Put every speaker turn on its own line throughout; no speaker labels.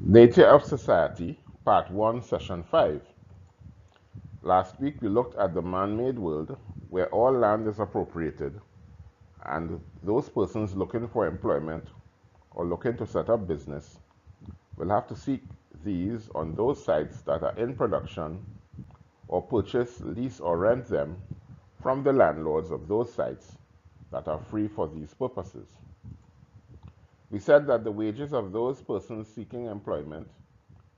Nature of Society, Part 1, Session 5. Last week we looked at the man-made world where all land is appropriated and those persons looking for employment or looking to set up business will have to seek these on those sites that are in production or purchase, lease or rent them from the landlords of those sites that are free for these purposes. We said that the wages of those persons seeking employment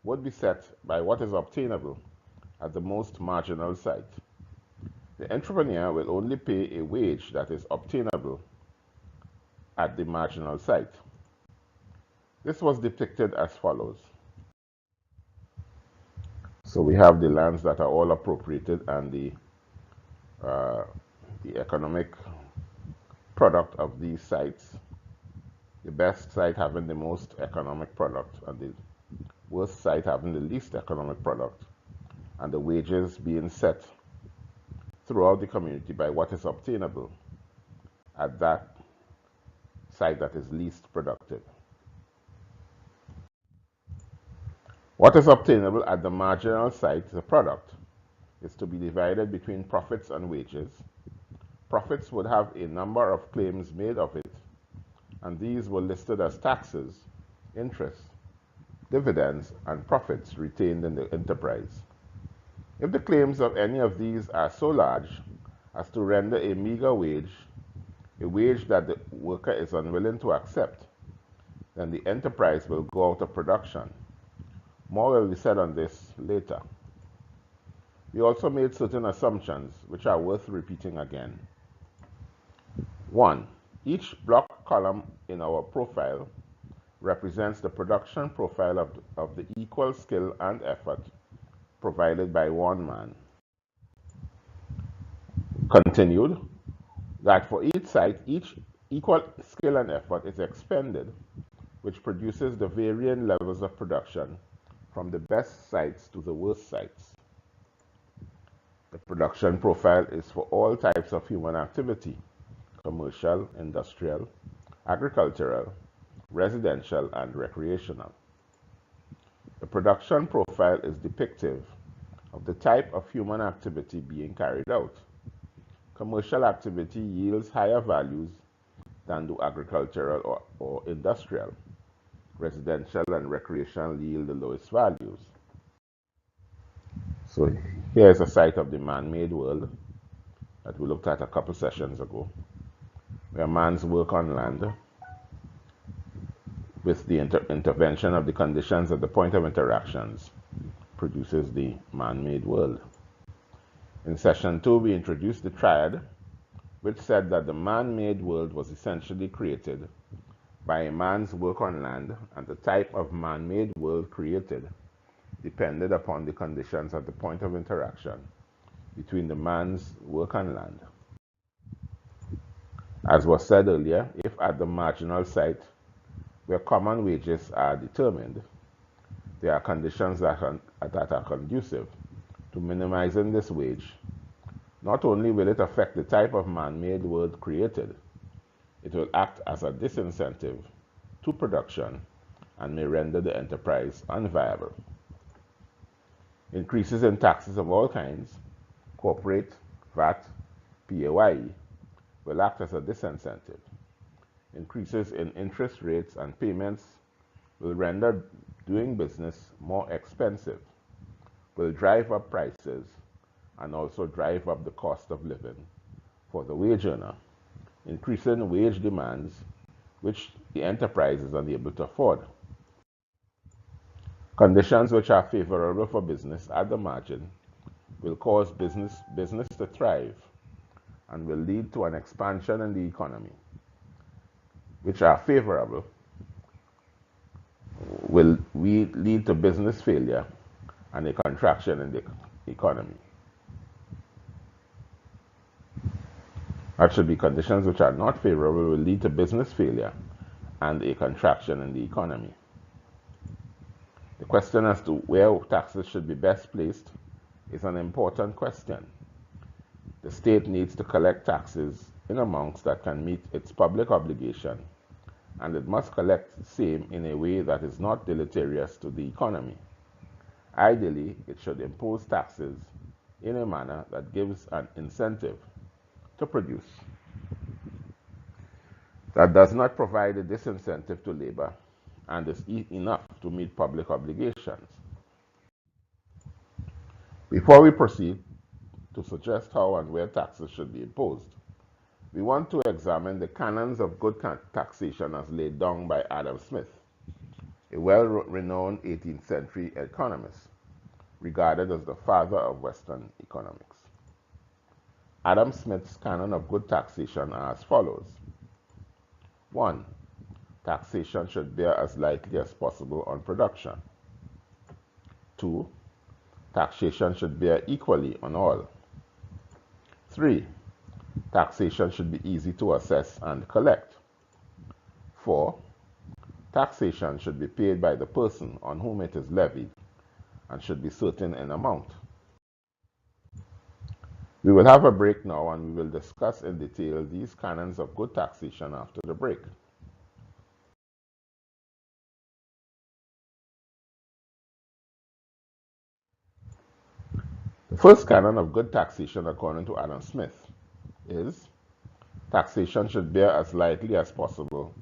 would be set by what is obtainable at the most marginal site. The entrepreneur will only pay a wage that is obtainable at the marginal site. This was depicted as follows. So we have the lands that are all appropriated and the economic product of these sites. The best site having the most economic product and the worst site having the least economic product, and the wages being set throughout the community by what is obtainable at that site that is least productive. What is obtainable at the marginal site, the product, is to be divided between profits and wages. Profits would have a number of claims made of it, and these were listed as taxes, interest, dividends, and profits retained in the enterprise. If the claims of any of these are so large as to render a meager wage, a wage that the worker is unwilling to accept, then the enterprise will go out of production. More will be said on this later. We also made certain assumptions which are worth repeating again. 1. Each block column in our profile represents the production profile of the equal skill and effort provided by one man. Continued, that for each site, each equal skill and effort is expended, which produces the varying levels of production from the best sites to the worst sites. The production profile is for all types of human activity: commercial, industrial, agricultural, residential, and recreational. The production profile is depictive of the type of human activity being carried out. Commercial activity yields higher values than do agricultural or industrial. Residential and recreational yield the lowest values. So here is a site of the man-made world that we looked at a couple sessions ago, where man's work on land with the intervention of the conditions at the point of interactions produces the man-made world. In session 2, we introduced the triad, which said that the man-made world was essentially created by a man's work on land, and the type of man-made world created depended upon the conditions at the point of interaction between the man's work on land. As was said earlier, if at the marginal site where common wages are determined, there are conditions that are conducive to minimizing this wage, not only will it affect the type of man-made world created, it will act as a disincentive to production and may render the enterprise unviable. Increases in taxes of all kinds, corporate, VAT, PAYE, will act as a disincentive. Increases in interest rates and payments will render doing business more expensive, will drive up prices, and also drive up the cost of living for the wage earner, increasing wage demands which the enterprise is unable to afford. Conditions which are favorable for business at the margin will cause business to thrive and will lead to an expansion in the economy, which are favorable will lead to business failure and a contraction in the economy. That should be conditions which are not favorable will lead to business failure and a contraction in the economy. The question as to where taxes should be best placed is an important question. The state needs to collect taxes in amounts that can meet its public obligation and it must collect the same in a way that is not deleterious to the economy. Ideally, it should impose taxes in a manner that gives an incentive to produce, that does not provide a disincentive to labor, and is enough to meet public obligations. Before we proceed to suggest how and where taxes should be imposed, we want to examine the canons of good taxation as laid down by Adam Smith, a well-renowned 18th century economist, regarded as the father of Western economics. Adam Smith's canon of good taxation are as follows. 1. Taxation should bear as lightly as possible on production. 2. Taxation should bear equally on all. 3. Taxation should be easy to assess and collect. 4. Taxation should be paid by the person on whom it is levied and should be certain in amount. We will have a break now and we will discuss in detail these canons of good taxation after the break. The first canon of good taxation, according to Adam Smith, is taxation should bear as lightly as possible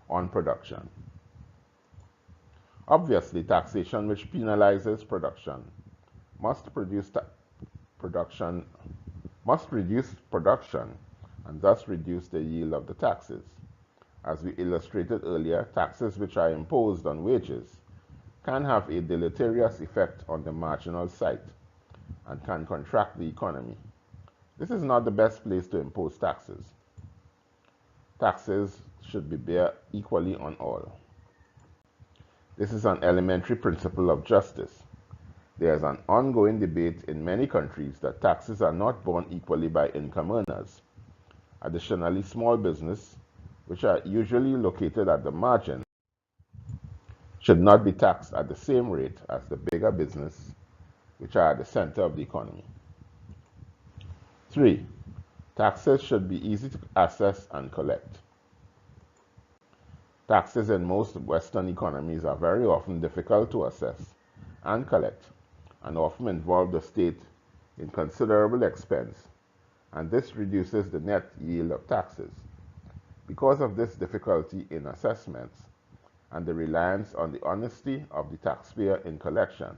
on production. Obviously, taxation which penalizes production must reduce production and thus reduce the yield of the taxes. As we illustrated earlier, taxes which are imposed on wages can have a deleterious effect on the marginal site and can contract the economy. This is not the best place to impose taxes. Taxes should be bear equally on all. This is an elementary principle of justice. There is an ongoing debate in many countries that taxes are not borne equally by income earners. Additionally, small business, which are usually located at the margin, should not be taxed at the same rate as the bigger business, which are at the center of the economy. 3. Taxes should be easy to assess and collect. Taxes in most Western economies are very often difficult to assess and collect, and often involve the state in considerable expense, and this reduces the net yield of taxes. Because of this difficulty in assessments and the reliance on the honesty of the taxpayer in collection,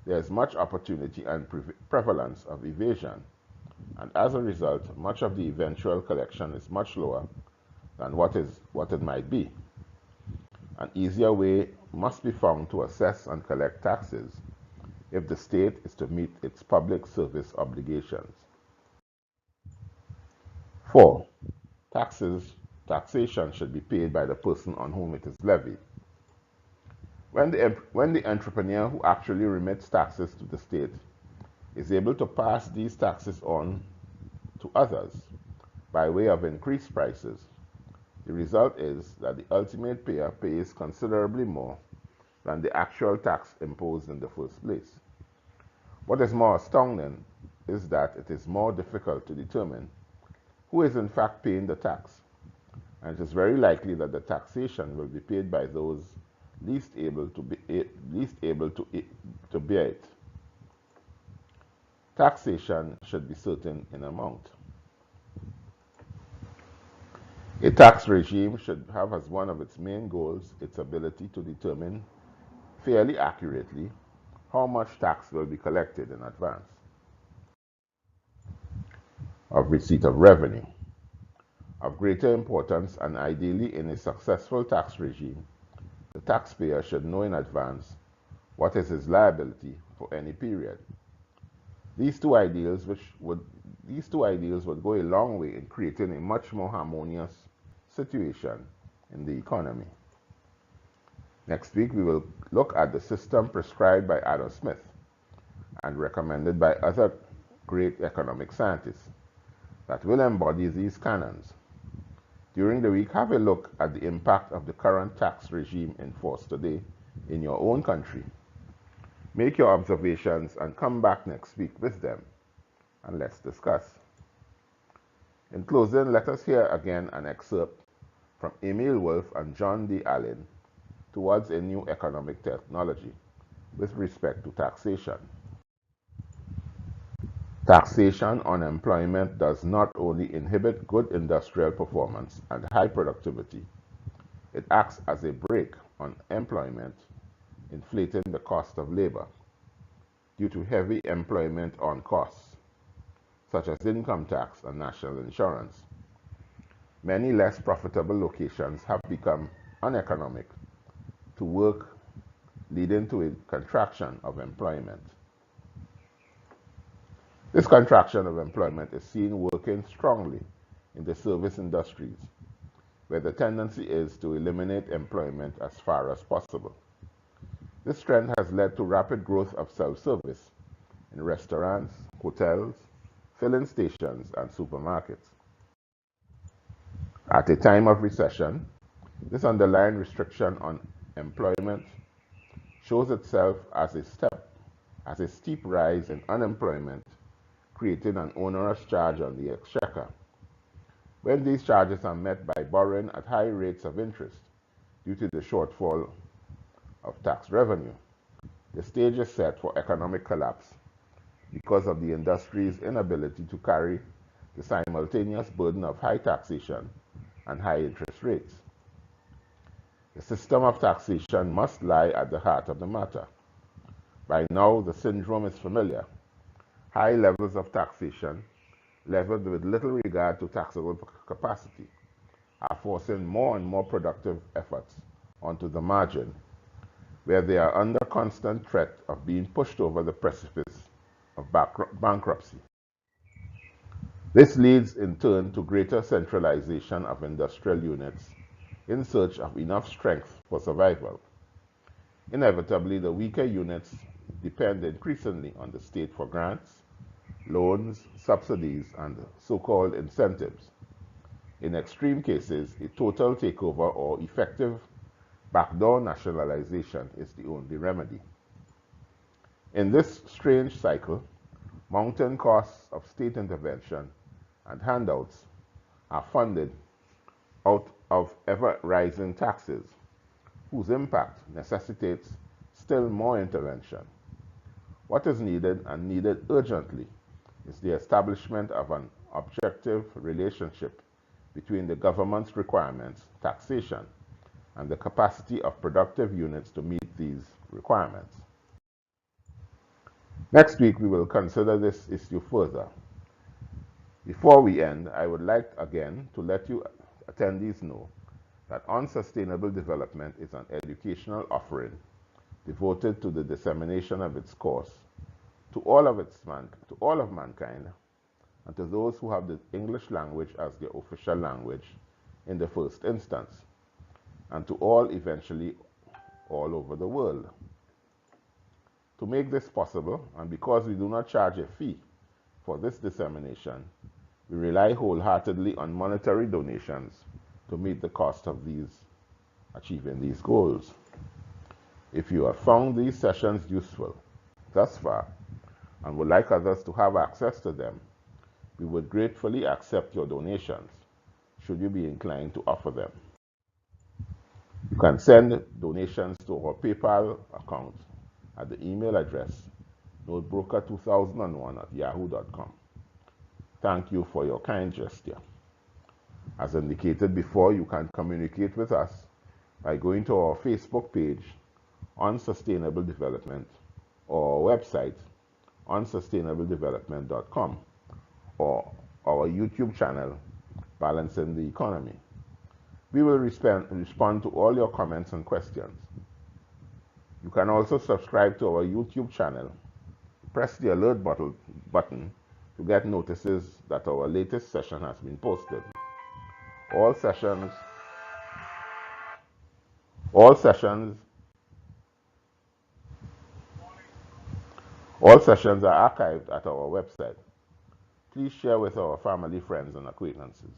there is much opportunity and prevalence of evasion, and as a result, much of the eventual collection is much lower than what it might be. An easier way must be found to assess and collect taxes if the state is to meet its public service obligations. 4. Taxation should be paid by the person on whom it is levied. When the entrepreneur who actually remits taxes to the state is able to pass these taxes on to others by way of increased prices, the result is that the ultimate payer pays considerably more than the actual tax imposed in the first place. What is more astounding is that it is more difficult to determine who is in fact paying the tax, and it is very likely that the taxation will be paid by those least able to bear it. Taxation should be certain in amount. A tax regime should have as one of its main goals its ability to determine fairly accurately how much tax will be collected in advance of receipt of revenue. Of greater importance, and ideally in a successful tax regime, the taxpayer should know in advance what is his liability for any period. These two ideals would go a long way in creating a much more harmonious situation in the economy. Next week, we will look at the system prescribed by Adam Smith and recommended by other great economic scientists that will embody these canons. During the week, have a look at the impact of the current tax regime in force today in your own country. Make your observations and come back next week with them, and let's discuss. In closing, let us hear again an excerpt from Emil Wolf and John D. Allen towards a new economic technology with respect to taxation. Taxation on employment does not only inhibit good industrial performance and high productivity, it acts as a brake on employment, inflating the cost of labor due to heavy employment on costs, such as income tax and national insurance. Many less profitable locations have become uneconomic to work, leading to a contraction of employment. This contraction of employment is seen working strongly in the service industries, where the tendency is to eliminate employment as far as possible. This trend has led to rapid growth of self-service in restaurants, hotels, filling stations, and supermarkets. At a time of recession, this underlying restriction on employment shows itself as a steep rise in unemployment, creating an onerous charge on the exchequer. When these charges are met by borrowing at high rates of interest due to the shortfall of tax revenue, the stage is set for economic collapse because of the industry's inability to carry the simultaneous burden of high taxation and high interest rates. The system of taxation must lie at the heart of the matter. By now, the syndrome is familiar. High levels of taxation, leveled with little regard to taxable capacity, are forcing more and more productive efforts onto the margin, where they are under constant threat of being pushed over the precipice of bankruptcy. This leads in turn to greater centralization of industrial units in search of enough strength for survival. Inevitably, the weaker units depend increasingly on the state for grants, loans, subsidies, and so-called incentives. In extreme cases, a total takeover or effective backdoor nationalization is the only remedy. In this strange cycle, mounting costs of state intervention and handouts are funded out of ever-rising taxes, whose impact necessitates still more intervention. What is needed, and needed urgently, is the establishment of an objective relationship between the government's requirements, taxation, and the capacity of productive units to meet these requirements. Next week, we will consider this issue further. Before we end, I would like again to let you attendees know that Unsustainable Development is an educational offering devoted to the dissemination of its course to all of mankind, and to those who have the English language as their official language in the first instance, and to all eventually all over the world. To make this possible, and because we do not charge a fee for this dissemination, we rely wholeheartedly on monetary donations to meet the cost of achieving these goals. If you have found these sessions useful thus far and would like others to have access to them, we would gratefully accept your donations, should you be inclined to offer them. You can send donations to our PayPal account at the email address notebroker2001@yahoo.com. Thank you for your kind gesture. As indicated before, you can communicate with us by going to our Facebook page on Sustainable Development, or our website unsustainabledevelopment.com, or our YouTube channel, Balancing the Economy. We will respond to all your comments and questions. You can also subscribe to our YouTube channel. Press the alert button to get notices that our latest session has been posted. All sessions are archived at our website. Please share with our family, friends, and acquaintances.